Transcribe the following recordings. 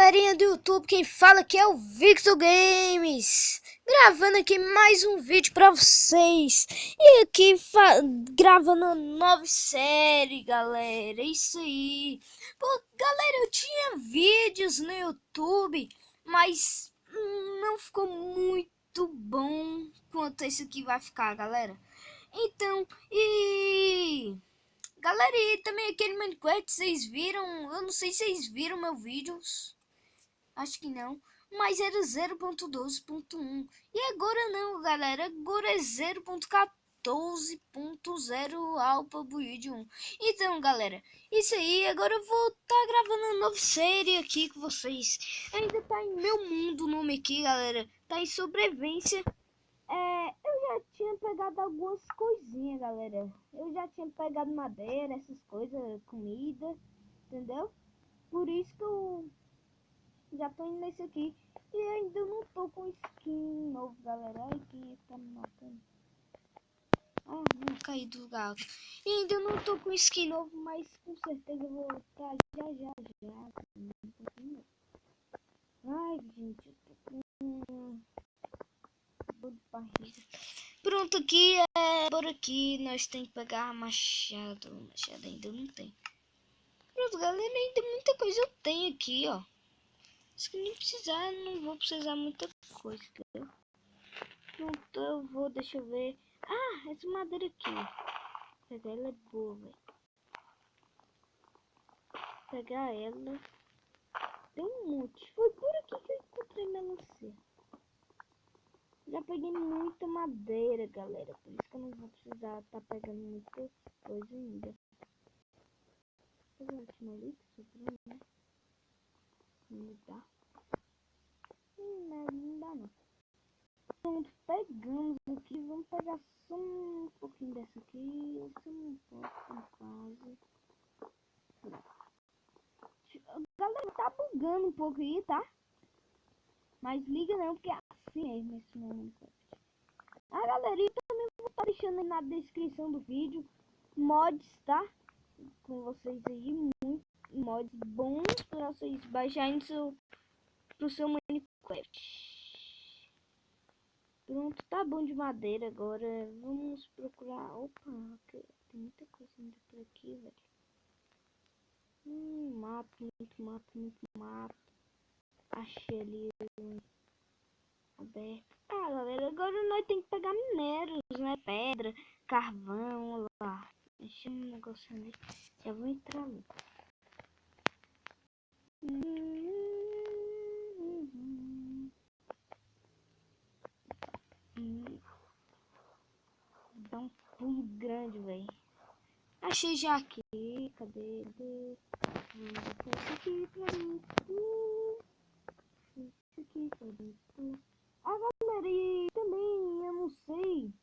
galerinha do YouTube, quem fala aqui é o Victor Games, gravando aqui mais um vídeo pra vocês. E aqui gravando uma nova série, galera, isso aí. Pô, galera, eu tinha vídeos no YouTube, mas não ficou muito bom quanto esse aqui vai ficar, galera. Então, galera, e também aquele Minecraft, vocês viram? Eu não sei se vocês viram meu vídeos. Acho que não. Mas era 0.12.1. E agora não, galera. Agora é 0.14.0 Alpha Build 1. Então, galera, isso aí. Agora eu vou estar gravando uma nova série aqui com vocês. Ainda tá em Meu Mundo o nome aqui, galera. Tá em sobrevivência. Eu já tinha pegado algumas coisinhas, galera. Eu já tinha pegado madeira, essas coisas, comida, entendeu? Por isso que eu já tô indo nesse aqui. E ainda não tô com skin novo, galera. Ai, quem tá me matando? Ah, não caí do gato. E ainda não tô com skin novo, mas com certeza eu vou estar já. Ai, gente, eu tô com dor de barriga. Pronto, aqui por aqui nós tem que pegar machado. Machado ainda não tem. Pronto, galera, ainda muita coisa eu tenho aqui, ó. Se nem precisar, não vou precisar muita coisa, entendeu? Pronto, eu vou, deixa eu ver. Ah, essa madeira aqui. Pegar ela é boa, velho. Pegar ela. Tem um monte. Foi por aqui que eu encontrei melancia. Já peguei muita madeira, galera. Por isso que eu não vou precisar estar pegando muita coisa ainda. Fazer a última ali que sobrou, né? Não dá. Não dá não. Pronto, pegamos aqui. Vamos pegar só um pouquinho dessa aqui. Só um pouco, quase. Galera, tá bugando um pouco aí, tá? Mas liga não, porque é assim mesmo esse momento. Ah, galera, e também vou estar deixando aí na descrição do vídeo mods, tá? Com vocês aí, muito mods bons para vocês baixarem pro seu Minecraft. Pronto, tá bom de madeira agora. Vamos procurar. Opa, tem muita coisa ainda por aqui, velho. Mato, muito mato. Achei ali aberto. Ah, galera, agora nós tem que pegar minérios, né? Pedra, carvão, olha lá. Deixa um negócio ali. Já vou entrar ali. Dá um pulo grande, velho. Achei já aqui. Cadê? Isso aqui pra mim. Isso aqui pra mim. Ah, galera, e também eu não sei.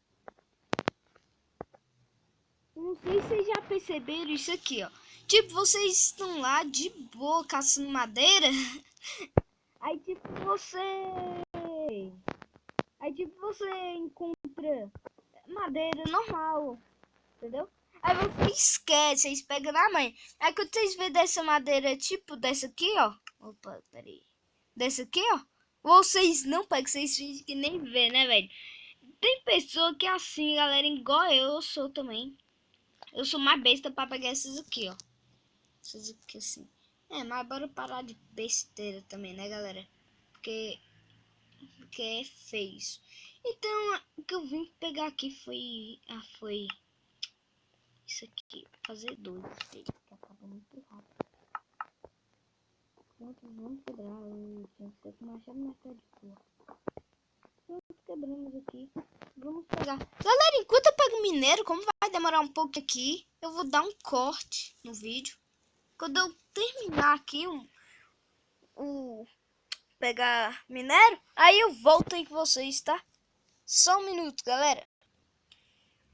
Não sei se vocês já perceberam isso aqui, ó. Tipo, vocês estão lá de boa caçando madeira. Aí tipo você encontra madeira normal, entendeu? Aí você esquece, vocês pegam na mãe. Aí quando vocês vêem dessa madeira, tipo dessa aqui, ó. Opa, peraí. Dessa aqui, ó. Vocês não pegam, vocês fingem que nem vê, né, velho? Tem pessoa que é assim, galera, igual eu sou também. Eu sou mais besta pra pegar essas aqui, ó. Essas aqui assim. Mas bora parar de besteira também, né, galera? Porque é feio isso. Então, o que eu vim pegar aqui foi... foi isso aqui. Fazer dois dele, que acaba muito rápido. Pronto, vamos quebrar. Gente, tem que marchar mais tarde de porra. Pronto, quebramos aqui. Vamos pegar. Galera, enquanto eu pego minério, como vai demorar um pouco aqui, eu vou dar um corte no vídeo. Quando eu terminar aqui o pegar minério, aí eu volto aí com vocês, tá? Só um minuto, galera.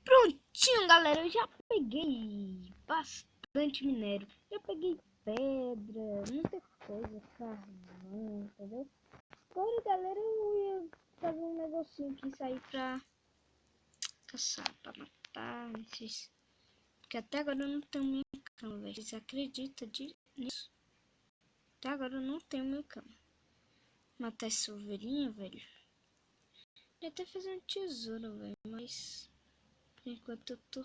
Prontinho, galera, eu já peguei bastante minério. Já peguei pedra, muita coisa, carvão, entendeu? Agora, galera, eu ia fazer um negocinho aqui, sair pra caçar, pra matar esses... Porque até agora eu não tenho minha cama, velho. Vocês acreditam nisso? Até agora eu não tenho meu cama. Matar essa ovelhinha, velho. Ia até fazer um tesouro, velho. Mas por enquanto eu tô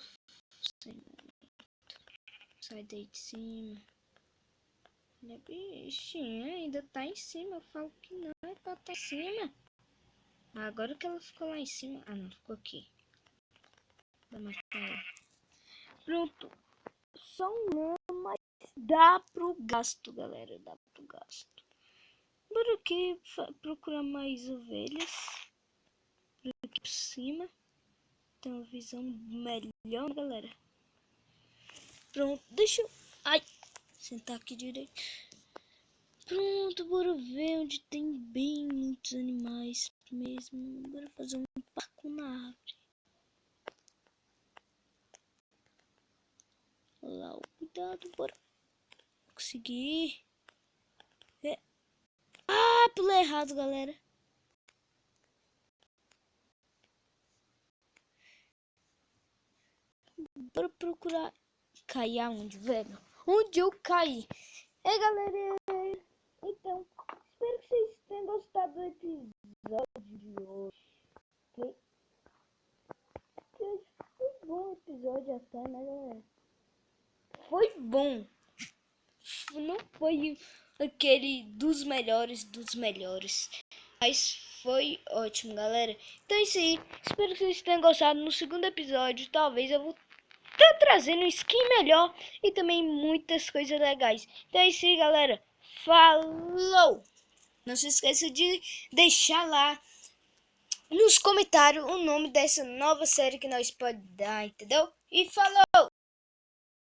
sem. Sai daí de cima. Olha, bichinha, ainda tá em cima. Eu falo que não é pra tá em cima. Agora que ela ficou lá em cima. Ah, não, ficou aqui. Vou matar ela. Pronto. Só um não, mas dá pro gasto, galera. Dá pro gasto. Bora aqui procurar mais ovelhas. Aqui por cima. Tem uma visão melhor, galera. Pronto, deixa eu... Ai, sentar aqui direito. Pronto, bora ver onde tem bem muitos animais mesmo. Bora fazer um parco na árvore. Olha lá, cuidado, bora. Consegui. É. Ah, pulei errado, galera. Bora procurar. Cair aonde, velho? Onde eu caí? É, galera. Então, espero que vocês tenham gostado do episódio de hoje. Ok? Foi bom o episódio até, né, galera? Foi bom. Não foi aquele dos melhores. Mas foi ótimo, galera. Então é isso aí. Espero que vocês tenham gostado. No segundo episódio, talvez eu vou estar trazendo um skin melhor e também muitas coisas legais. Então é isso aí, galera. Falou! Não se esqueça de deixar lá nos comentários o nome dessa nova série que nós podemos dar, entendeu? E falou!